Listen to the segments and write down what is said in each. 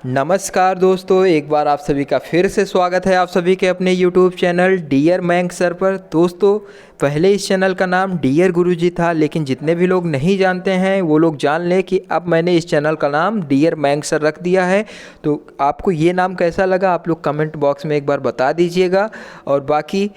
नमस्कार दोस्तों, एक बार आप सभी का फिर से स्वागत है आप सभी के अपने YouTube चैनल डियर मैंक सर पर। दोस्तों, पहले इस चैनल का नाम डियर गुरुजी था, लेकिन जितने भी लोग नहीं जानते हैं वो लोग जान लें कि अब मैंने इस चैनल का नाम डियर मैंक सर रख दिया है। तो आपको ये नाम कैसा लगा आप लोग कमेंट बॉक्स में एक बार बता दीजिएगा। और बाकी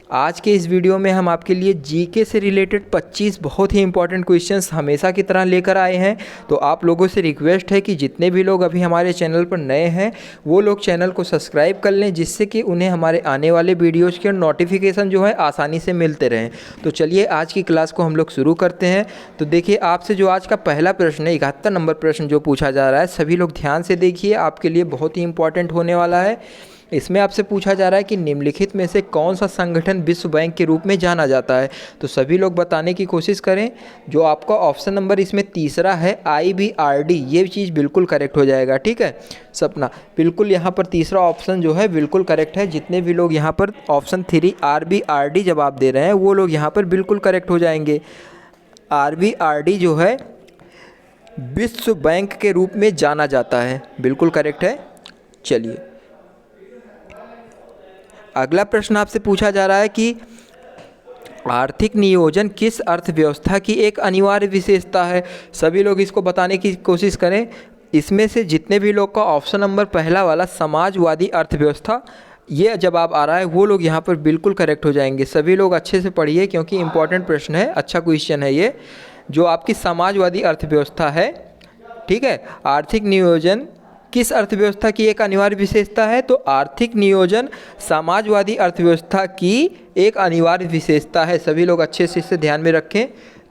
आज के इस वीडियो में हम आपके लिए जीके से रिलेटेड 25 बहुत ही इंपॉर्टेंट क्वेश्चंस हमेशा की तरह लेकर आए हैं। तो आप लोगों से रिक्वेस्ट है कि जितने भी लोग अभी हमारे चैनल पर नए हैं वो लोग चैनल को सब्सक्राइब कर लें, जिससे कि उन्हें हमारे आने वाले वीडियोज़ के नोटिफिकेशन जो है आसानी से मिलते रहें। तो चलिए आज की क्लास को हम लोग शुरू करते हैं। तो देखिए, आपसे जो आज का पहला प्रश्न है 71 नंबर प्रश्न जो पूछा जा रहा है, सभी लोग ध्यान से देखिए, आपके लिए बहुत ही इंपॉर्टेंट होने वाला है। इसमें आपसे पूछा जा रहा है कि निम्नलिखित में से कौन सा संगठन विश्व बैंक के रूप में जाना जाता है। तो सभी लोग बताने की कोशिश करें। जो आपका ऑप्शन नंबर इसमें तीसरा है IBRD, ये चीज़ बिल्कुल करेक्ट हो जाएगा। ठीक है सपना, बिल्कुल यहाँ पर तीसरा ऑप्शन जो है बिल्कुल करेक्ट है। जितने भी लोग यहाँ पर ऑप्शन 3 RBRD जवाब दे रहे हैं वो लोग यहाँ पर बिल्कुल करेक्ट हो जाएंगे। RBRD जो है विश्व बैंक के रूप में जाना जाता है, बिल्कुल करेक्ट है। चलिए अगला प्रश्न आपसे पूछा जा रहा है कि आर्थिक नियोजन किस अर्थव्यवस्था की एक अनिवार्य विशेषता है। सभी लोग इसको बताने की कोशिश करें। इसमें से जितने भी लोग का ऑप्शन नंबर पहला वाला समाजवादी अर्थव्यवस्था ये जवाब आ रहा है वो लोग यहाँ पर बिल्कुल करेक्ट हो जाएंगे। सभी लोग अच्छे से पढ़िए क्योंकि इम्पॉर्टेंट प्रश्न है, अच्छा क्वेश्चन है ये। जो आपकी समाजवादी अर्थव्यवस्था है, ठीक है, आर्थिक नियोजन किस अर्थव्यवस्था की एक अनिवार्य विशेषता है। तो आर्थिक नियोजन समाजवादी अर्थव्यवस्था की एक अनिवार्य विशेषता है। सभी लोग अच्छे से इसे ध्यान में रखें।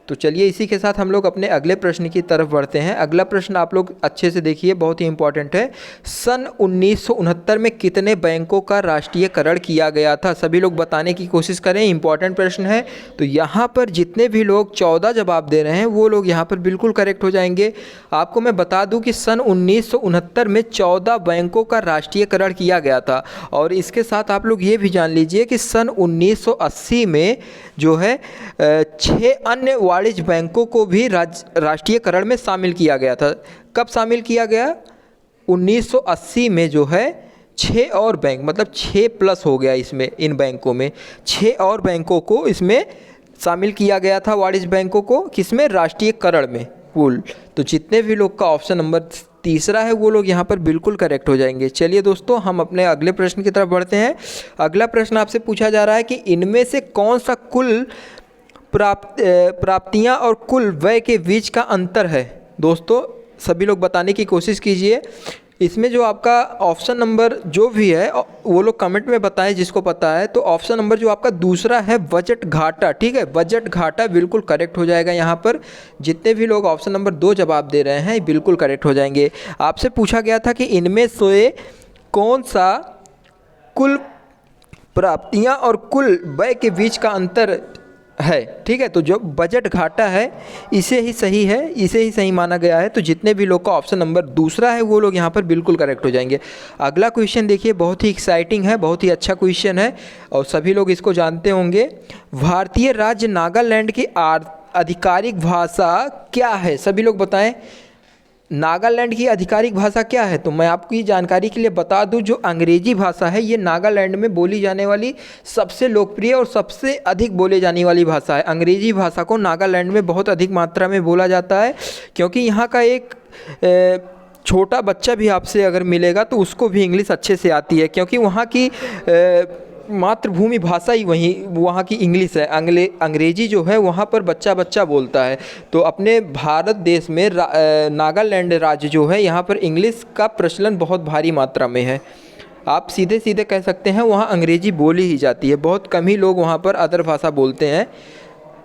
तो चलिए इसी के साथ हम लोग अपने अगले प्रश्न की तरफ बढ़ते हैं। अगला प्रश्न आप लोग अच्छे से देखिए, बहुत ही इंपॉर्टेंट है। सन 1969 में कितने बैंकों का राष्ट्रीयकरण किया गया था। सभी लोग बताने की कोशिश करें, इंपॉर्टेंट प्रश्न है। तो यहाँ पर जितने भी लोग 14 जवाब दे रहे हैं वो लोग यहाँ पर बिल्कुल करेक्ट हो जाएंगे। आपको मैं बता दूँ कि सन 1969 में 14 बैंकों का राष्ट्रीयकरण किया गया था। और इसके साथ आप लोग ये भी जान लीजिए कि सन 1980 में जो है 6 अन्य वाणिज्य बैंकों को भी राष्ट्रीयकरण में शामिल किया गया था। कब शामिल किया गया? 1980 में जो है 6 और बैंक, मतलब 6 प्लस हो गया इसमें, इन बैंकों में 6 और बैंकों को इसमें शामिल किया गया था, वाणिज्य बैंकों को, किसमें? राष्ट्रीयकरण में कुल। तो जितने भी लोग का ऑप्शन नंबर तीसरा है वो लोग यहाँ पर बिल्कुल करेक्ट हो जाएंगे। चलिए दोस्तों, हम अपने अगले प्रश्न की तरफ बढ़ते हैं। अगला प्रश्न आपसे पूछा जा रहा है कि इनमें से कौन सा कुल प्राप्तियां और कुल व्यय के बीच का अंतर है। दोस्तों सभी लोग बताने की कोशिश कीजिए। इसमें जो आपका ऑप्शन नंबर जो भी है वो लोग कमेंट में बताएं जिसको पता है। तो ऑप्शन नंबर जो आपका दूसरा है बजट घाटा, ठीक है, बजट घाटा बिल्कुल करेक्ट हो जाएगा। यहाँ पर जितने भी लोग ऑप्शन नंबर 2 जवाब दे रहे हैं बिल्कुल करेक्ट हो जाएंगे। आपसे पूछा गया था कि इनमें से कौन सा कुल प्राप्तियाँ और कुल व्यय के बीच का अंतर है, ठीक है। तो जो बजट घाटा है इसे ही सही है, इसे ही सही माना गया है। तो जितने भी लोग का ऑप्शन नंबर दूसरा है वो लोग यहाँ पर बिल्कुल करेक्ट हो जाएंगे। अगला क्वेश्चन देखिए, बहुत ही एक्साइटिंग है, बहुत ही अच्छा क्वेश्चन है और सभी लोग इसको जानते होंगे। भारतीय राज्य नागालैंड की आधिकारिक भाषा क्या है। सभी लोग बताएं, नागालैंड की आधिकारिक भाषा क्या है। तो मैं आपकी जानकारी के लिए बता दूं, जो अंग्रेजी भाषा है ये नागालैंड में बोली जाने वाली सबसे लोकप्रिय और सबसे अधिक बोले जाने वाली भाषा है। अंग्रेजी भाषा को नागालैंड में बहुत अधिक मात्रा में बोला जाता है, क्योंकि यहाँ का एक छोटा बच्चा भी आपसे अगर मिलेगा तो उसको भी इंग्लिश अच्छे से आती है, क्योंकि वहाँ की मातृभूमि भाषा ही वहाँ की इंग्लिश है। अंग्रेजी जो है वहाँ पर बच्चा बच्चा बोलता है। तो अपने भारत देश में नागालैंड राज्य जो है यहाँ पर इंग्लिश का प्रचलन बहुत भारी मात्रा में है। आप सीधे सीधे कह सकते हैं वहाँ अंग्रेजी बोली ही जाती है, बहुत कम ही लोग वहाँ पर अदर भाषा बोलते हैं,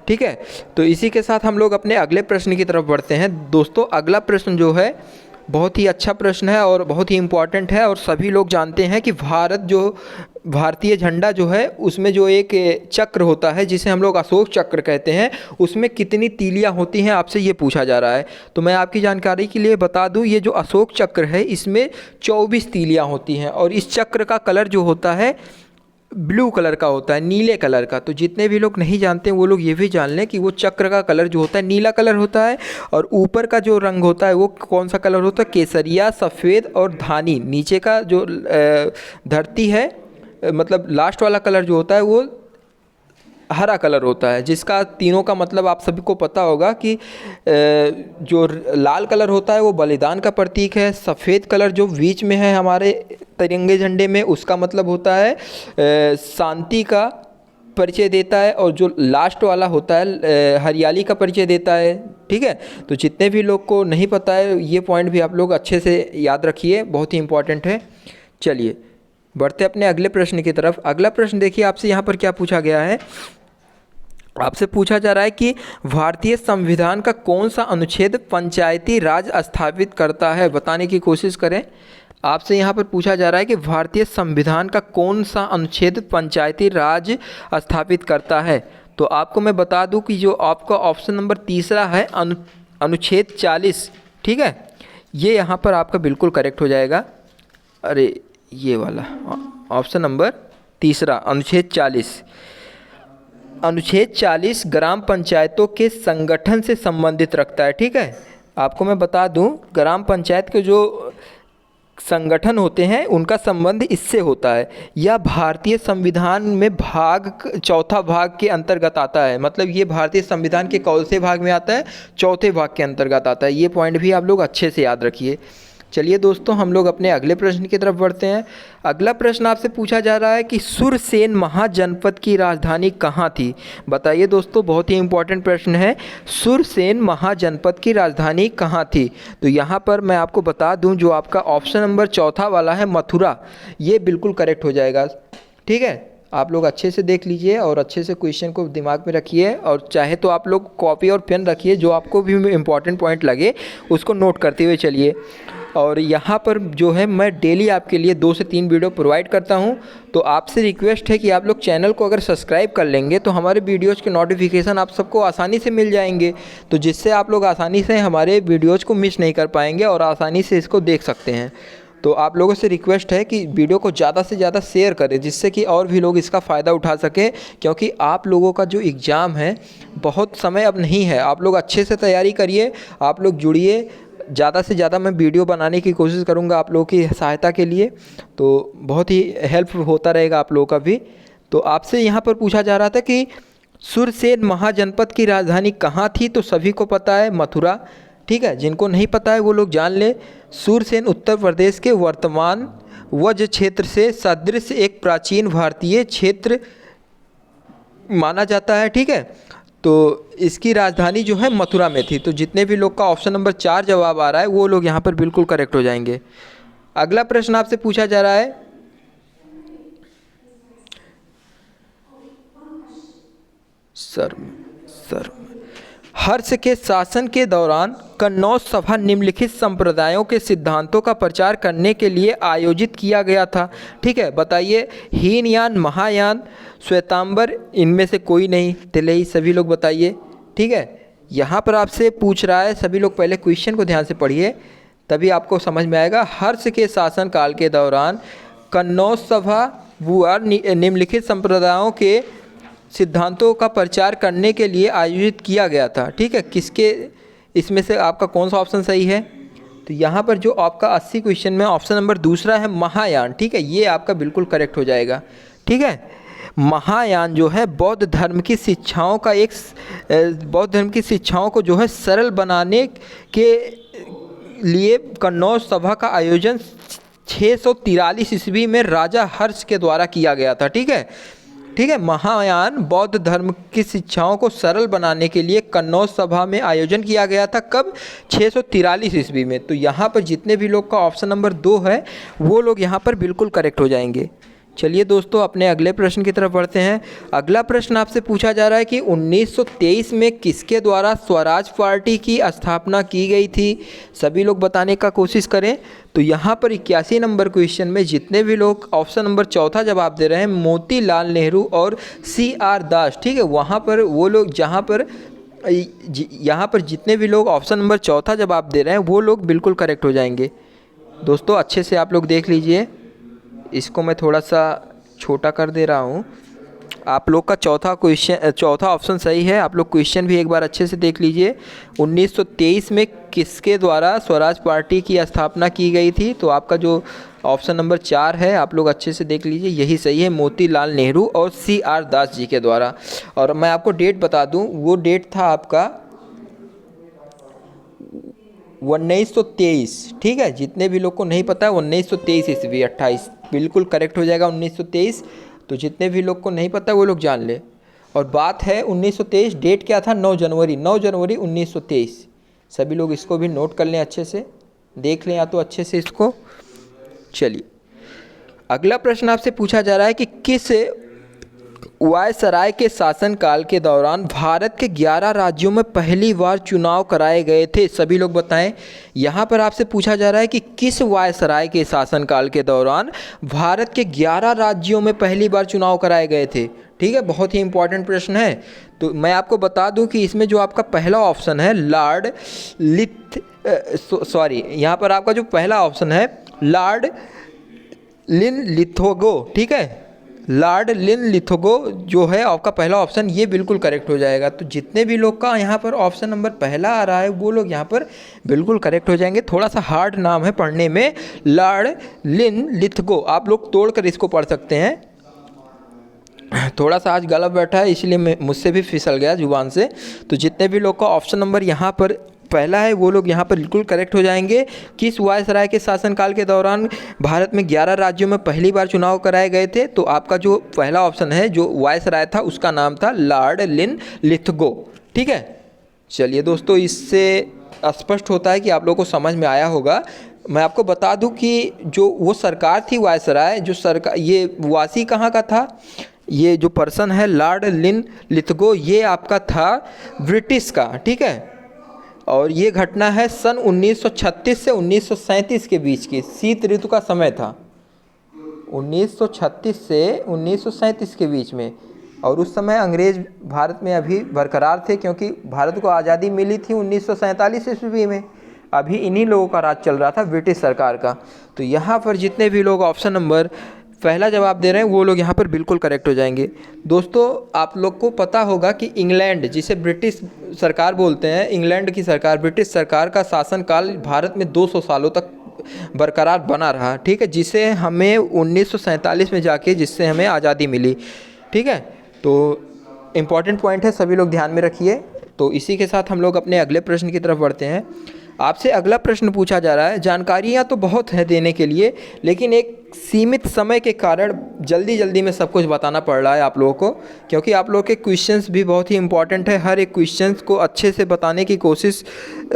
ठीक है। तो इसी के साथ हम लोग अपने अगले प्रश्न की तरफ बढ़ते हैं। दोस्तों अगला प्रश्न जो है बहुत ही अच्छा प्रश्न है और बहुत ही इम्पॉर्टेंट है। और सभी लोग जानते हैं कि भारतीय झंडा जो है उसमें जो एक चक्र होता है जिसे हम लोग अशोक चक्र कहते हैं, उसमें कितनी तीलियां होती हैं, आपसे ये पूछा जा रहा है। तो मैं आपकी जानकारी के लिए बता दूं, ये जो अशोक चक्र है इसमें 24 तीलियां होती हैं और इस चक्र का कलर जो होता है ब्लू कलर का होता है, नीले कलर का। तो जितने भी लोग नहीं जानते वो लोग ये भी जान लें कि वो चक्र का कलर जो होता है नीला कलर होता है, और ऊपर का जो रंग होता है वो कौन सा कलर होता है, केसरिया, सफ़ेद और धानी। नीचे का जो धरती है, मतलब लास्ट वाला कलर जो होता है वो हरा कलर होता है, जिसका तीनों का मतलब आप सभी को पता होगा कि जो लाल कलर होता है वो बलिदान का प्रतीक है। सफ़ेद कलर जो बीच में है हमारे तिरंगे झंडे में, उसका मतलब होता है शांति का परिचय देता है, और जो लास्ट वाला होता है हरियाली का परिचय देता है। ठीक है, तो जितने भी लोग को नहीं पता है ये पॉइंट भी आप लोग अच्छे से याद रखिए, बहुत ही इंपॉर्टेंट है। चलिए बढ़ते अपने अगले प्रश्न की तरफ। अगला प्रश्न देखिए, आपसे यहाँ पर क्या पूछा गया है। आपसे पूछा जा रहा है कि भारतीय संविधान का कौन सा अनुच्छेद पंचायती राज स्थापित करता है, बताने की कोशिश करें। आपसे यहाँ पर पूछा जा रहा है कि भारतीय संविधान का कौन सा अनुच्छेद पंचायती राज स्थापित करता है। तो आपको मैं बता दूं कि जो आपका ऑप्शन नंबर तीसरा है अनुच्छेद 40, ठीक है, ये यहाँ पर आपका बिल्कुल करेक्ट हो जाएगा। अरे ये वाला ऑप्शन नंबर तीसरा अनुच्छेद 40। अनुच्छेद 40 ग्राम पंचायतों के संगठन से संबंधित रखता है। ठीक है, आपको मैं बता दूं ग्राम पंचायत के जो संगठन होते हैं उनका संबंध इससे होता है। यह भारतीय संविधान में चौथा भाग के अंतर्गत आता है। मतलब ये भारतीय संविधान के कौन से भाग में आता है, चौथे भाग के अंतर्गत आता है। ये पॉइंट भी आप लोग अच्छे से याद रखिए। चलिए दोस्तों, हम लोग अपने अगले प्रश्न की तरफ बढ़ते हैं। अगला प्रश्न आपसे पूछा जा रहा है कि सुरसेन महाजनपद की राजधानी कहाँ थी। बताइए दोस्तों, बहुत ही इंपॉर्टेंट प्रश्न है। सुरसेन महाजनपद की राजधानी कहाँ थी। तो यहाँ पर मैं आपको बता दूँ, जो आपका ऑप्शन नंबर चौथा वाला है मथुरा, ये बिल्कुल करेक्ट हो जाएगा। ठीक है, आप लोग अच्छे से देख लीजिए और अच्छे से क्वेश्चन को दिमाग में रखिए, और चाहे तो आप लोग कॉपी और पेन रखिए, जो आपको भी इम्पॉर्टेंट पॉइंट लगे उसको नोट करते हुए चलिए। और यहाँ पर जो है मैं डेली आपके लिए 2 से 3 वीडियो प्रोवाइड करता हूँ। तो आपसे रिक्वेस्ट है कि आप लोग चैनल को अगर सब्सक्राइब कर लेंगे तो हमारे वीडियोज़ के नोटिफिकेशन आप सबको आसानी से मिल जाएंगे, तो जिससे आप लोग आसानी से हमारे वीडियोज़ को मिस नहीं कर पाएंगे और आसानी से इसको देख सकते हैं। तो आप लोगों से रिक्वेस्ट है कि वीडियो को ज़्यादा से ज़्यादा शेयर करें, जिससे कि और भी लोग इसका फ़ायदा उठा सकें, क्योंकि आप लोगों का जो एग्ज़ाम है बहुत समय अब नहीं है। आप लोग अच्छे से तैयारी करिए, आप लोग जुड़िए, ज़्यादा से ज़्यादा मैं वीडियो बनाने की कोशिश करूँगा आप लोगों की सहायता के लिए, तो बहुत ही हेल्प होता रहेगा आप लोगों का भी। तो आपसे यहाँ पर पूछा जा रहा था कि सुरसेन महाजनपद की राजधानी कहाँ थी। तो सभी को पता है मथुरा। ठीक है, जिनको नहीं पता है वो लोग जान ले। सुरसेन उत्तर प्रदेश के वर्तमान वज क्षेत्र से सदृश एक प्राचीन भारतीय क्षेत्र माना जाता है। ठीक है, तो इसकी राजधानी जो है मथुरा में थी। तो जितने भी लोग का ऑप्शन नंबर 4 जवाब आ रहा है वो लोग यहाँ पर बिल्कुल करेक्ट हो जाएंगे। अगला प्रश्न आपसे पूछा जा रहा है, सर हर्ष के शासन के दौरान कन्नौज सभा निम्नलिखित संप्रदायों के सिद्धांतों का प्रचार करने के लिए आयोजित किया गया था। ठीक है, बताइए, हीनयान, महायान, श्वेतांबर, इनमें से कोई नहीं। तिलई, सभी लोग बताइए। ठीक है, यहाँ पर आपसे पूछ रहा है, सभी लोग पहले क्वेश्चन को ध्यान से पढ़िए तभी आपको समझ में आएगा। हर्ष के शासन काल के दौरान कन्नौज सभा व निम्नलिखित संप्रदायों के सिद्धांतों का प्रचार करने के लिए आयोजित किया गया था। ठीक है, किसके, इसमें से आपका कौन सा ऑप्शन सही है। तो यहाँ पर जो आपका 80 क्वेश्चन में ऑप्शन नंबर दूसरा है महायान। ठीक है, ये आपका बिल्कुल करेक्ट हो जाएगा। ठीक है, महायान जो है बौद्ध धर्म की शिक्षाओं का एक बौद्ध धर्म की शिक्षाओं को जो है सरल बनाने के लिए कन्नौज सभा का आयोजन 643 ईस्वी में राजा हर्ष के द्वारा किया गया था। ठीक है, महायान बौद्ध धर्म की शिक्षाओं को सरल बनाने के लिए कन्नौज सभा में आयोजन किया गया था। कब? 643 ईस्वी में। तो यहाँ पर जितने भी लोग का ऑप्शन नंबर 2 है वो लोग यहाँ पर बिल्कुल करेक्ट हो जाएंगे। चलिए दोस्तों, अपने अगले प्रश्न की तरफ बढ़ते हैं। अगला प्रश्न आपसे पूछा जा रहा है कि 1923 में किसके द्वारा स्वराज पार्टी की स्थापना की गई थी। सभी लोग बताने का कोशिश करें। तो यहाँ पर 81 नंबर क्वेश्चन में जितने भी लोग ऑप्शन नंबर चौथा जवाब दे रहे हैं, मोतीलाल नेहरू और CR दास। ठीक है, वहाँ पर वो लोग यहाँ पर जितने भी लोग ऑप्शन नंबर चौथा जवाब दे रहे हैं वो लोग बिल्कुल करेक्ट हो जाएंगे। दोस्तों अच्छे से आप लोग देख लीजिए, इसको मैं थोड़ा सा छोटा कर दे रहा हूँ। आप लोग का चौथा ऑप्शन सही है। आप लोग क्वेश्चन भी एक बार अच्छे से देख लीजिए। 1923 में किसके द्वारा स्वराज पार्टी की स्थापना की गई थी? तो आपका जो ऑप्शन नंबर 4 है, आप लोग अच्छे से देख लीजिए, यही सही है, मोतीलाल नेहरू और CR दास जी के द्वारा। और मैं आपको डेट बता दूं, वो डेट था आपका 1923। ठीक है, जितने भी लोग को नहीं पता है 1923 ईस्वी, 28 बिल्कुल करेक्ट हो जाएगा 1923। तो जितने भी लोग को नहीं पता वो लोग जान ले। और बात है 1923, डेट क्या था? 9 जनवरी 1923। सभी लोग इसको भी नोट कर लें, अच्छे से देख लें या तो अच्छे से इसको। चलिए, अगला प्रश्न आपसे पूछा जा रहा है कि किस वायसराय के शासनकाल के दौरान भारत के 11 राज्यों में पहली बार चुनाव कराए गए थे? सभी लोग बताएं। यहाँ पर आपसे पूछा जा रहा है कि किस वायसराय के शासनकाल के दौरान भारत के 11 राज्यों में पहली बार चुनाव कराए गए थे? ठीक है, बहुत ही इंपॉर्टेंट प्रश्न है। तो मैं आपको बता दूं कि इसमें जो आपका पहला ऑप्शन है यहाँ पर आपका जो पहला ऑप्शन है लॉर्ड लिनलिथगो। ठीक है, लॉर्ड लिनलिथगो जो है आपका पहला ऑप्शन, ये बिल्कुल करेक्ट हो जाएगा। तो जितने भी लोग का यहाँ पर ऑप्शन नंबर पहला आ रहा है वो लोग यहाँ पर बिल्कुल करेक्ट हो जाएंगे। थोड़ा सा हार्ड नाम है पढ़ने में, लॉर्ड लिनलिथगो। आप लोग तोड़कर इसको पढ़ सकते हैं। थोड़ा सा आज गला बैठा है इसलिए मुझसे भी फिसल गया जुबान से। तो जितने भी लोग का ऑप्शन नंबर यहाँ पर पहला है वो लोग यहाँ पर बिल्कुल करेक्ट हो जाएंगे। किस वायसराय के शासनकाल के दौरान भारत में 11 राज्यों में पहली बार चुनाव कराए गए थे? तो आपका जो पहला ऑप्शन है, जो वायसराय था उसका नाम था लॉर्ड लिनलिथगो। ठीक है, चलिए दोस्तों, इससे स्पष्ट होता है कि आप लोगों को समझ में आया होगा। मैं आपको बता दूं कि जो वो सरकार थी वायसराय, जो सरकार, ये वासी कहाँ का था? ये जो पर्सन है लॉर्ड लिनलिथगो, ये आपका था ब्रिटिश का। ठीक है, और ये घटना है सन 1936 से 1937 के बीच की, शीत ऋतु का समय था। 1936 से 1937 के बीच में। और उस समय अंग्रेज भारत में अभी बरकरार थे, क्योंकि भारत को आज़ादी मिली थी 1947 ईस्वी में। अभी इन्हीं लोगों का राज चल रहा था, ब्रिटिश सरकार का। तो यहाँ पर जितने भी लोग ऑप्शन नंबर पहला जवाब दे रहे हैं वो लोग यहाँ पर बिल्कुल करेक्ट हो जाएंगे। दोस्तों, आप लोग को पता होगा कि इंग्लैंड, जिसे ब्रिटिश सरकार बोलते हैं, इंग्लैंड की सरकार, ब्रिटिश सरकार का शासनकाल भारत में 200 सालों तक बरकरार बना रहा। ठीक है, जिसे हमें 1947 में जाके जिससे हमें आज़ादी मिली। ठीक है, तो इम्पॉर्टेंट पॉइंट है, सभी लोग ध्यान में रखिए। तो इसी के साथ हम लोग अपने अगले प्रश्न की तरफ बढ़ते हैं। आपसे अगला प्रश्न पूछा जा रहा है, जानकारियाँ तो बहुत हैं देने के लिए, लेकिन एक सीमित समय के कारण जल्दी जल्दी में सब कुछ बताना पड़ रहा है आप लोगों को, क्योंकि आप लोगों के क्वेश्चंस भी बहुत ही इंपॉर्टेंट है। हर एक क्वेश्चंस को अच्छे से बताने की कोशिश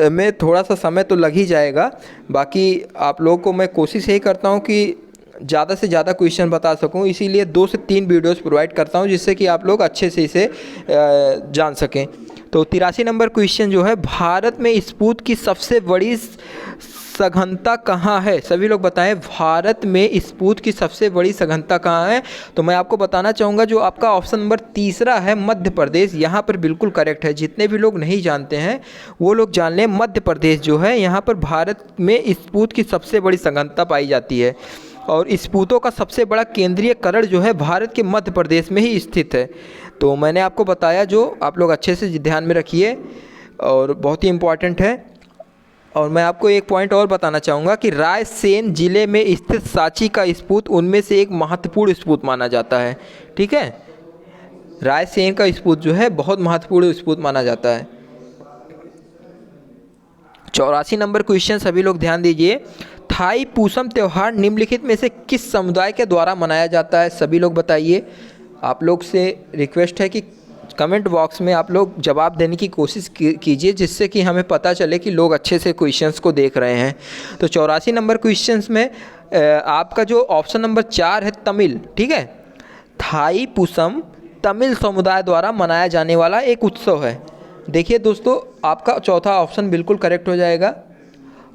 में थोड़ा सा समय तो लग ही जाएगा। बाकी आप लोगों को मैं कोशिश यही करता हूँ कि ज़्यादा से ज़्यादा क्वेश्चन बता सकूं, इसीलिए 2 से 3 वीडियोस प्रोवाइड करता हूं, जिससे कि आप लोग अच्छे से इसे जान सकें। तो 83 नंबर क्वेश्चन जो है, भारत में स्पूत की सबसे बड़ी सघनता कहाँ है? सभी लोग बताएं, भारत में स्पूत की सबसे बड़ी सघनता कहाँ है? तो मैं आपको बताना चाहूँगा, जो आपका ऑप्शन नंबर तीसरा है मध्य प्रदेश, यहाँ पर बिल्कुल करेक्ट है। जितने भी लोग नहीं जानते हैं वो लोग जान लें, मध्य प्रदेश जो है, यहाँ पर भारत में स्पूत की सबसे बड़ी सघनता पाई जाती है। और स्पूतों का सबसे बड़ा केंद्रीय करण जो है भारत के मध्य प्रदेश में ही स्थित है। तो मैंने आपको बताया, जो आप लोग अच्छे से ध्यान में रखिए और बहुत ही इम्पॉर्टेंट है। और मैं आपको एक पॉइंट और बताना चाहूँगा कि रायसेन जिले में स्थित सांची का स्पूत उनमें से एक महत्वपूर्ण स्पूत माना जाता है। ठीक है, रायसेन का स्पूत जो है बहुत महत्वपूर्ण स्पूत माना जाता है। 84 नंबर क्वेश्चन, सभी लोग ध्यान दीजिए। थाई पूसम त्यौहार निम्नलिखित में से किस समुदाय के द्वारा मनाया जाता है? सभी लोग बताइए। आप लोग से रिक्वेस्ट है कि कमेंट बॉक्स में आप लोग जवाब देने की कोशिश कीजिए, जिससे कि हमें पता चले कि लोग अच्छे से क्वेश्चंस को देख रहे हैं। तो 84 नंबर क्वेश्चंस में आपका जो ऑप्शन नंबर 4 है तमिल। ठीक है, थाई पूसम तमिल समुदाय द्वारा मनाया जाने वाला एक उत्सव है। देखिए दोस्तों, आपका चौथा ऑप्शन बिल्कुल करेक्ट हो जाएगा।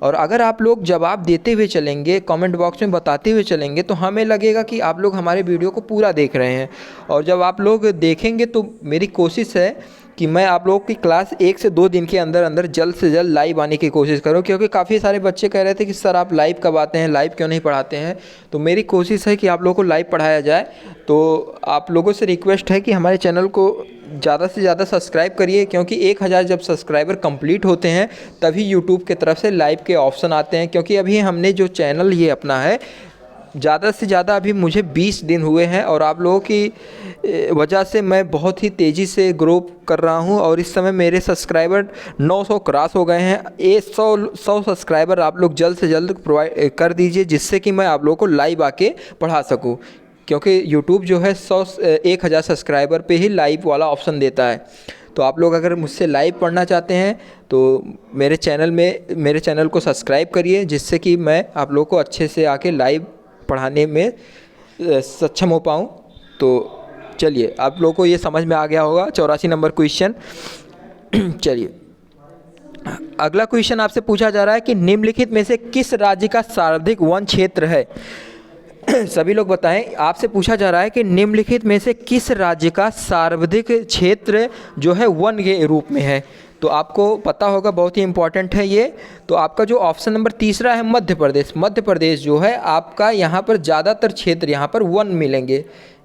और अगर आप लोग जवाब देते हुए चलेंगे, कमेंट बॉक्स में बताते हुए चलेंगे, तो हमें लगेगा कि आप लोग हमारे वीडियो को पूरा देख रहे हैं। और जब आप लोग देखेंगे तो मेरी कोशिश है कि मैं आप लोगों की क्लास 1 से 2 दिन के अंदर अंदर जल्द से जल्द लाइव आने की कोशिश करूं, क्योंकि काफ़ी सारे बच्चे कह रहे थे कि सर आप लाइव कब आते हैं, लाइव क्यों नहीं पढ़ाते हैं। तो मेरी कोशिश है कि आप लोगों को लाइव पढ़ाया जाए। तो आप लोगों से रिक्वेस्ट है कि हमारे चैनल को ज़्यादा से ज़्यादा सब्सक्राइब करिए, क्योंकि 1000 जब सब्सक्राइबर कंप्लीट होते हैं तभी यूट्यूब की तरफ से लाइव के ऑप्शन आते हैं। क्योंकि अभी हमने जो चैनल ये अपना है, ज़्यादा से ज़्यादा अभी मुझे 20 दिन हुए हैं और आप लोगों की वजह से मैं बहुत ही तेज़ी से ग्रो कर रहा हूं और इस समय मेरे सब्सक्राइबर 900 क्रॉस हो गए हैं। 100 सब्सक्राइबर आप लोग जल्द से जल्द प्रोवाइड कर दीजिए, जिससे कि मैं आप लोगों को लाइव आके पढ़ा सकूं, क्योंकि यूट्यूब जो है 1000 सब्सक्राइबर पे ही लाइव वाला ऑप्शन देता है। तो आप लोग अगर मुझसे लाइव पढ़ना चाहते हैं तो मेरे चैनल को सब्सक्राइब करिए, जिससे कि मैं आप लोगों को अच्छे से आके लाइव पढ़ाने में सक्षम हो पाऊँ। तो चलिए, आप लोगों को ये समझ में आ गया होगा 84 नंबर क्वेश्चन। चलिए, अगला क्वेश्चन आपसे पूछा जा रहा है कि निम्नलिखित में से किस राज्य का सर्वाधिक वन क्षेत्र है। सभी लोग बताएं। आपसे पूछा जा रहा है कि निम्नलिखित में से किस राज्य का सर्वाधिक क्षेत्र जो है वन के रूप में है। तो आपको पता होगा, बहुत ही इंपॉर्टेंट है ये। तो आपका जो ऑप्शन नंबर तीसरा है मध्य प्रदेश। मध्य प्रदेश जो है आपका, यहाँ पर ज़्यादातर क्षेत्र यहाँ पर वन मिलेंगे।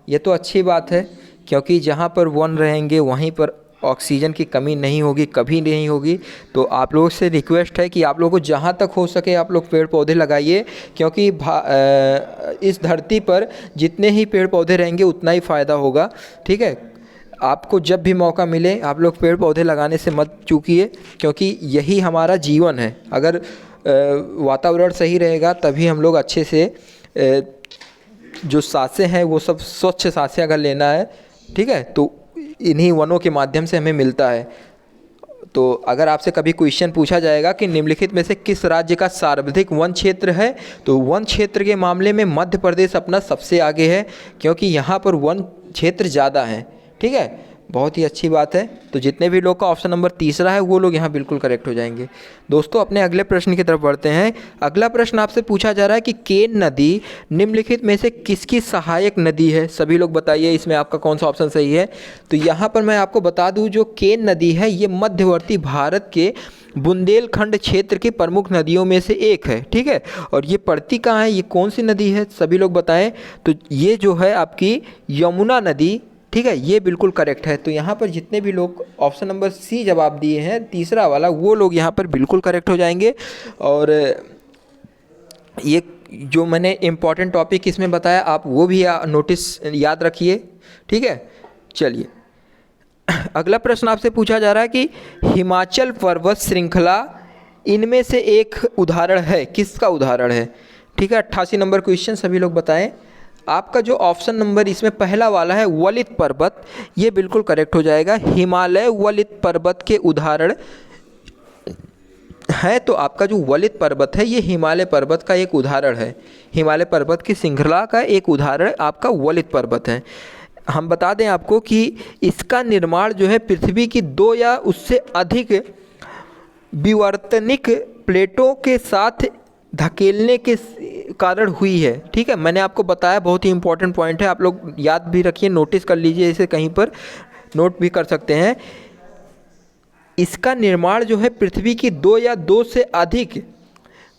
ये तो अच्छी बात है, क्योंकि जहाँ पर वन रहेंगे वहीं पर ऑक्सीजन की कमी नहीं होगी, कभी नहीं होगी। तो आप लोगों से रिक्वेस्ट है कि आप लोगों को जहाँ तक हो सके आप लोग पेड़ पौधे लगाइए, क्योंकि इस धरती पर जितने ही पेड़ पौधे रहेंगे उतना ही फ़ायदा होगा। ठीक है, आपको जब भी मौका मिले आप लोग पेड़ पौधे लगाने से मत चूकिए, क्योंकि यही हमारा जीवन है। अगर वातावरण सही रहेगा तभी हम लोग अच्छे से जो सांसें हैं वो सब स्वच्छ सांसें अगर लेना है, ठीक है, तो इन्हीं वनों के माध्यम से हमें मिलता है। तो अगर आपसे कभी क्वेश्चन पूछा जाएगा कि निम्नलिखित में से किस राज्य का सर्वाधिक वन क्षेत्र है, तो वन क्षेत्र के मामले में मध्य प्रदेश अपना सबसे आगे है, क्योंकि यहाँ पर वन क्षेत्र ज़्यादा है। ठीक है, बहुत ही अच्छी बात है। तो जितने भी लोग का ऑप्शन नंबर तीसरा है वो लोग यहाँ बिल्कुल करेक्ट हो जाएंगे। दोस्तों, अपने अगले प्रश्न की तरफ बढ़ते हैं। अगला प्रश्न आपसे पूछा जा रहा है कि केन नदी निम्नलिखित में से किसकी सहायक नदी है। सभी लोग बताइए इसमें आपका कौन सा ऑप्शन सही है। तो यहाँ पर मैं आपको बता दूँ, जो केन नदी है ये मध्यवर्ती भारत के बुंदेलखंड क्षेत्र की प्रमुख नदियों में से एक है। ठीक है, और ये पड़ती कहाँ है, ये कौन सी नदी है, सभी लोग बताएं। तो ये जो है आपकी यमुना नदी। ठीक है, ये बिल्कुल करेक्ट है। तो यहाँ पर जितने भी लोग ऑप्शन नंबर सी जवाब दिए हैं, तीसरा वाला, वो लोग यहाँ पर बिल्कुल करेक्ट हो जाएंगे। और ये जो मैंने इम्पॉर्टेंट टॉपिक इसमें बताया आप वो भी नोटिस याद रखिए। ठीक है, चलिए, अगला प्रश्न आपसे पूछा जा रहा है कि हिमाचल पर्वत श्रृंखला इनमें से एक उदाहरण है, किसका उदाहरण है। ठीक है, 88 नंबर क्वेश्चन, सभी लोग बताएं। आपका जो ऑप्शन नंबर इसमें पहला वाला है वलित पर्वत, ये बिल्कुल करेक्ट हो जाएगा। हिमालय वलित पर्वत के उदाहरण है। तो आपका जो वलित पर्वत है ये हिमालय पर्वत का एक उदाहरण है। हिमालय पर्वत की श्रृंखला का एक उदाहरण आपका वलित पर्वत है। हम बता दें आपको कि इसका निर्माण जो है पृथ्वी की 2 या उससे अधिक विवर्तनिक प्लेटों के साथ धकेलने के कारण हुई है। ठीक है, मैंने आपको बताया, बहुत ही इंपॉर्टेंट पॉइंट है, आप लोग याद भी रखिए, नोटिस कर लीजिए, इसे कहीं पर नोट भी कर सकते हैं। इसका निर्माण जो है पृथ्वी की 2 या 2 से अधिक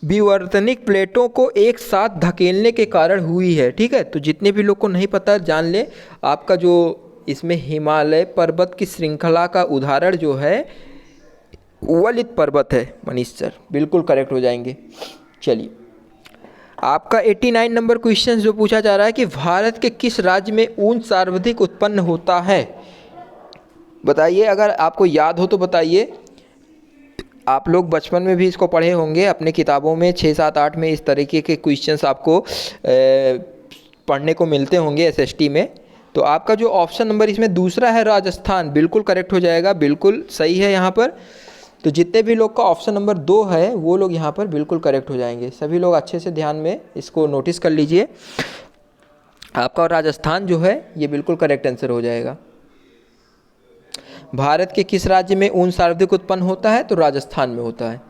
विवर्तनिक प्लेटों को एक साथ धकेलने के कारण हुई है। ठीक है, तो जितने भी लोग को नहीं पता जान ले, आपका जो इसमें हिमालय पर्वत की श्रृंखला का उदाहरण जो है वलित पर्वत है। मनीष सर बिल्कुल करेक्ट हो जाएंगे। चलिए, आपका 89 नंबर क्वेश्चन जो पूछा जा रहा है कि भारत के किस राज्य में ऊन सर्वाधिक उत्पन्न होता है। बताइए, अगर आपको याद हो तो बताइए। आप लोग बचपन में भी इसको पढ़े होंगे अपने किताबों में, 6, 7, 8 में इस तरीके के क्वेश्चंस आपको पढ़ने को मिलते होंगे एसएसटी में। तो आपका जो ऑप्शन नंबर इसमें दूसरा है राजस्थान, बिल्कुल करेक्ट हो जाएगा, बिल्कुल सही है यहाँ पर। तो जितने भी लोग का ऑप्शन नंबर 2 है वो लोग यहाँ पर बिल्कुल करेक्ट हो जाएंगे। सभी लोग अच्छे से ध्यान में इसको नोटिस कर लीजिए। आपका राजस्थान जो है ये बिल्कुल करेक्ट आंसर हो जाएगा। भारत के किस राज्य में ऊन सर्वाधिक उत्पन्न होता है, तो राजस्थान में होता है।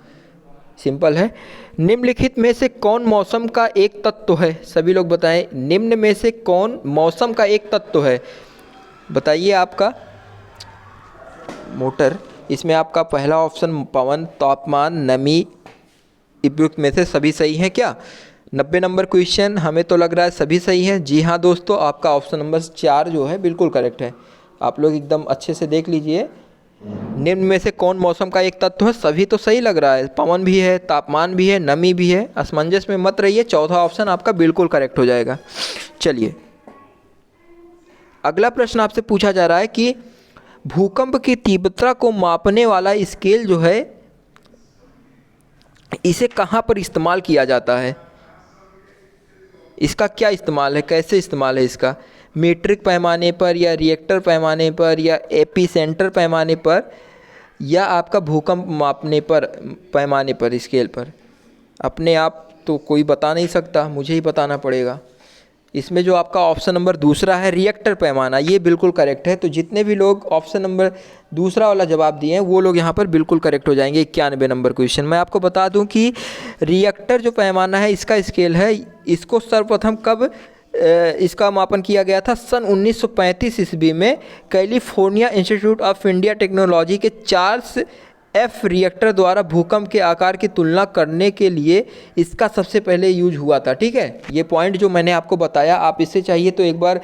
सिंपल है। निम्नलिखित में से कौन मौसम का एक तत्व है, सभी लोग बताएं। निम्न में से कौन मौसम का एक तत्व है, बताइए। आपका मोटर, इसमें आपका पहला ऑप्शन पवन, तापमान, नमी, उपयुक्त में से सभी सही हैं क्या? 90 नंबर क्वेश्चन, हमें तो लग रहा है सभी सही हैं। जी हाँ दोस्तों, आपका ऑप्शन नंबर 4 जो है बिल्कुल करेक्ट है। आप लोग एकदम अच्छे से देख लीजिए, निम्न में से कौन मौसम का एक तत्व है? सभी तो सही लग रहा है, पवन भी है, तापमान भी है, नमी भी है। असमंजस में मत रहिए, चौथा ऑप्शन आपका बिल्कुल करेक्ट हो जाएगा। चलिए अगला प्रश्न आपसे पूछा जा रहा है कि भूकंप की तीव्रता को मापने वाला स्केल जो है इसे कहाँ पर इस्तेमाल किया जाता है? इसका क्या इस्तेमाल है, कैसे इस्तेमाल है इसका? मीट्रिक पैमाने पर, या रिएक्टर पैमाने पर, या एपीसेंटर पैमाने पर, या आपका भूकंप मापने पर पैमाने पर, स्केल पर? अपने आप तो कोई बता नहीं सकता, मुझे ही बताना पड़ेगा। इसमें जो आपका ऑप्शन नंबर दूसरा है रिएक्टर पैमाना, ये बिल्कुल करेक्ट है। तो जितने भी लोग ऑप्शन नंबर दूसरा वाला जवाब दिए हैं वो लोग यहाँ पर बिल्कुल करेक्ट हो जाएंगे। 91 नंबर क्वेश्चन। मैं आपको बता दूं कि रिएक्टर जो पैमाना है इसका स्केल है, इसको सर्वप्रथम कब इसका मापन किया गया था? सन 1935 ईस्वी में California institute of India technology के चार्ल्स एफ रिएक्टर द्वारा भूकंप के आकार की तुलना करने के लिए इसका सबसे पहले यूज हुआ था। ठीक है, ये पॉइंट जो मैंने आपको बताया, आप इससे चाहिए तो एक बार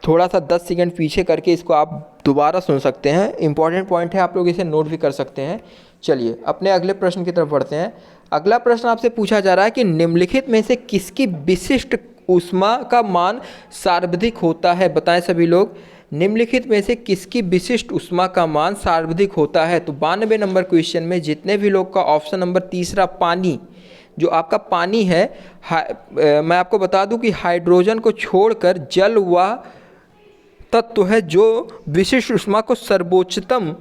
थोड़ा सा 10 सेकंड पीछे करके इसको आप दोबारा सुन सकते हैं। इंपॉर्टेंट पॉइंट है, आप लोग इसे नोट भी कर सकते हैं। चलिए अपने अगले प्रश्न की तरफ बढ़ते हैं। अगला प्रश्न आपसे पूछा जा रहा है कि निम्नलिखित में से किसकी विशिष्ट ऊष्मा का मान सर्वाधिक होता है? बताएं सभी लोग, निम्नलिखित में से किसकी विशिष्ट ऊष्मा का मान सर्वाधिक होता है? तो 92 नंबर क्वेश्चन में जितने भी लोग का ऑप्शन नंबर तीसरा पानी, जो आपका पानी है, मैं आपको बता दूं कि हाइड्रोजन को छोड़कर जल वह तत्व है जो विशिष्ट ऊष्मा को सर्वोच्चतम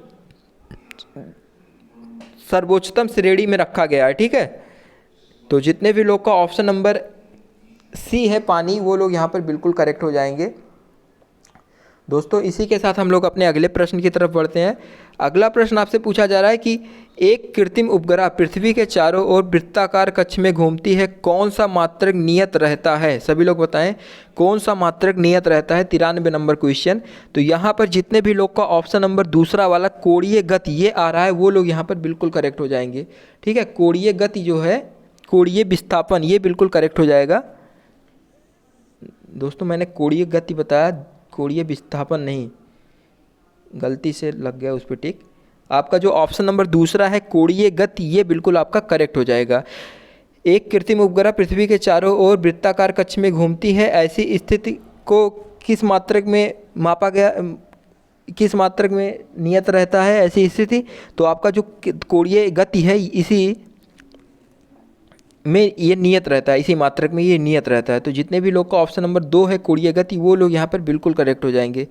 श्रेणी में रखा गया है। ठीक है, तो जितने भी लोग का ऑप्शन नंबर सी है पानी, वो लोग यहाँ पर बिल्कुल करेक्ट हो जाएंगे। दोस्तों इसी के साथ हम लोग अपने अगले प्रश्न की तरफ बढ़ते हैं। अगला प्रश्न आपसे पूछा जा रहा है कि एक कृत्रिम उपग्रह पृथ्वी के चारों ओर वृत्ताकार कक्ष में घूमती है, कौन सा मात्रक नियत रहता है? सभी लोग बताएं कौन सा मात्रक नियत रहता है। 93 नंबर क्वेश्चन। तो यहाँ पर जितने भी लोग का ऑप्शन नंबर दूसरा वाला कोणीय गति ये आ रहा है, वो लोग यहाँ पर बिल्कुल करेक्ट हो जाएंगे। ठीक है, कोणीय गति जो है, कोणीय विस्थापन, ये बिल्कुल करेक्ट हो जाएगा। दोस्तों मैंने कोणीय गति बताया, कोणीय विस्थापन नहीं, गलती से लग गया उस पर टिक। आपका जो ऑप्शन नंबर दूसरा है कोणीय गति, ये बिल्कुल आपका करेक्ट हो जाएगा। एक कृत्रिम उपग्रह पृथ्वी के चारों ओर वृत्ताकार कक्ष में घूमती है, ऐसी स्थिति को किस मात्रक में मापा गया, किस मात्रक में नियत रहता है ऐसी स्थिति? तो आपका जो कोणीय गति है इसी में ये नियत रहता है, इसी मात्रक में ये नियत रहता है। तो जितने भी लोग का ऑप्शन नंबर 2 है कोणीय गति, वो लोग यहाँ पर बिल्कुल करेक्ट हो जाएंगे।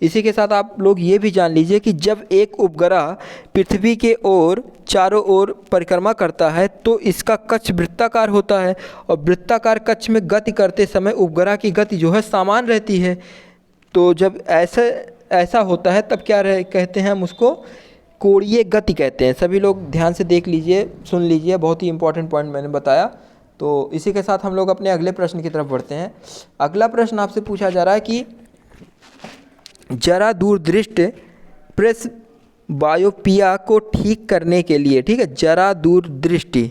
इसी के साथ आप लोग ये भी जान लीजिए कि जब एक उपग्रह पृथ्वी के ओर चारों ओर परिक्रमा करता है तो इसका कक्ष वृत्ताकार होता है, और वृत्ताकार कक्ष में गति करते समय उपग्रह की गति जो है समान रहती है। तो जब ऐसा होता है तब क्या कहते हैं हम उसको? कोणीय गति कहते हैं। सभी लोग ध्यान से देख लीजिए, सुन लीजिए, बहुत ही इंपॉर्टेंट पॉइंट मैंने बताया। तो इसी के साथ हम लोग अपने अगले प्रश्न की तरफ बढ़ते हैं। अगला प्रश्न आपसे पूछा जा रहा है कि जरा दूरदृष्टि प्रेस बायोपिया को ठीक करने के लिए, ठीक है, जरा दूरदृष्टि,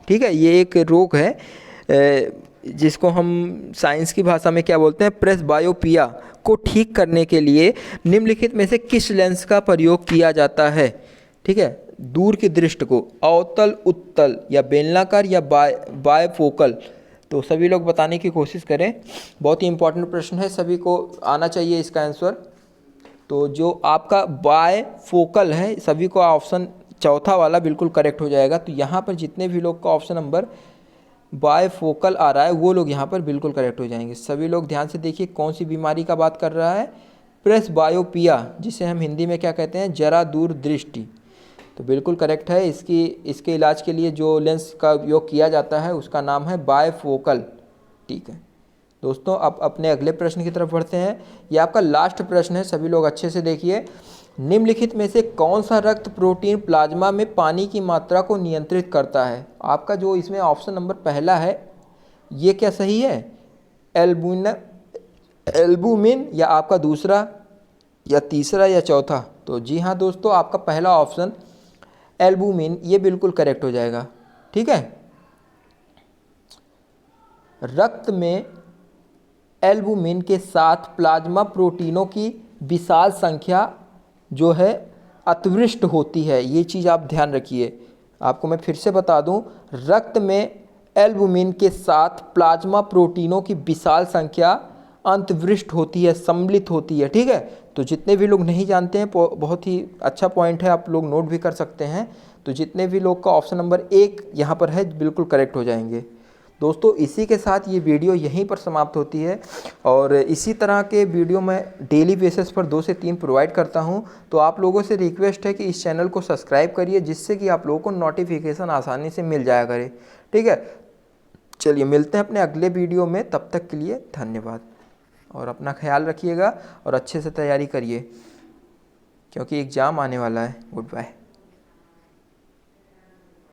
ठीक है, ये एक रोग है जिसको हम साइंस की भाषा में क्या बोलते हैं? प्रेस बायोपिया को ठीक करने के लिए निम्नलिखित में से किस लेंस का प्रयोग किया जाता है? ठीक है, दूर की दृष्टि को अवतल, उत्तल, या बेलनाकार, या बायफोकल। तो सभी लोग बताने की कोशिश करें, बहुत ही इंपॉर्टेंट प्रश्न है, सभी को आना चाहिए इसका आंसर। तो जो आपका बायफोकल है, सभी को ऑप्शन चौथा वाला बिल्कुल करेक्ट हो जाएगा। तो यहाँ पर जितने भी लोग का ऑप्शन नंबर बायफोकल आ रहा है वो लोग यहाँ पर बिल्कुल करेक्ट हो जाएंगे। सभी लोग ध्यान से देखिए कौन सी बीमारी का बात कर रहा है? प्रेस बायोपिया, जिसे हम हिंदी में क्या कहते हैं? जरा दूर दृष्टि। तो बिल्कुल करेक्ट है। इसके इलाज के लिए जो लेंस का उपयोग किया जाता है उसका नाम है बायफोकल। ठीक है दोस्तों, अब अपने अगले प्रश्न की तरफ बढ़ते हैं। ये आपका लास्ट प्रश्न है, सभी लोग अच्छे से देखिए। निम्नलिखित में से कौन सा रक्त प्रोटीन प्लाज्मा में पानी की मात्रा को नियंत्रित करता है? आपका जो इसमें ऑप्शन नंबर पहला है ये क्या सही है? एल्बुमिन, या आपका दूसरा, या तीसरा, या चौथा? तो जी हाँ दोस्तों, आपका पहला ऑप्शन एल्बुमिन ये बिल्कुल करेक्ट हो जाएगा। ठीक है, रक्त में एल्बुमिन के साथ प्लाज्मा प्रोटीनों की विशाल संख्या जो है अतिवृष्ट होती है। ये चीज़ आप ध्यान रखिए। आपको मैं फिर से बता दूं, रक्त में एल्बुमिन के साथ प्लाज्मा प्रोटीनों की विशाल संख्या अंतर्वृष्ट होती है, सम्मिलित होती है। ठीक है, तो जितने भी लोग नहीं जानते हैं, बहुत ही अच्छा पॉइंट है, आप लोग नोट भी कर सकते हैं। तो जितने भी लोग का ऑप्शन नंबर 1 यहाँ पर है बिल्कुल करेक्ट हो जाएंगे। दोस्तों इसी के साथ ये वीडियो यहीं पर समाप्त होती है, और इसी तरह के वीडियो मैं डेली बेसिस पर 2 से 3 प्रोवाइड करता हूं। तो आप लोगों से रिक्वेस्ट है कि इस चैनल को सब्सक्राइब करिए, जिससे कि आप लोगों को नोटिफिकेशन आसानी से मिल जाया करे। ठीक है, चलिए मिलते हैं अपने अगले वीडियो में, तब तक के लिए धन्यवाद। और अपना ख्याल रखिएगा और अच्छे से तैयारी करिए, क्योंकि एग्ज़ाम आने वाला है। Good bye.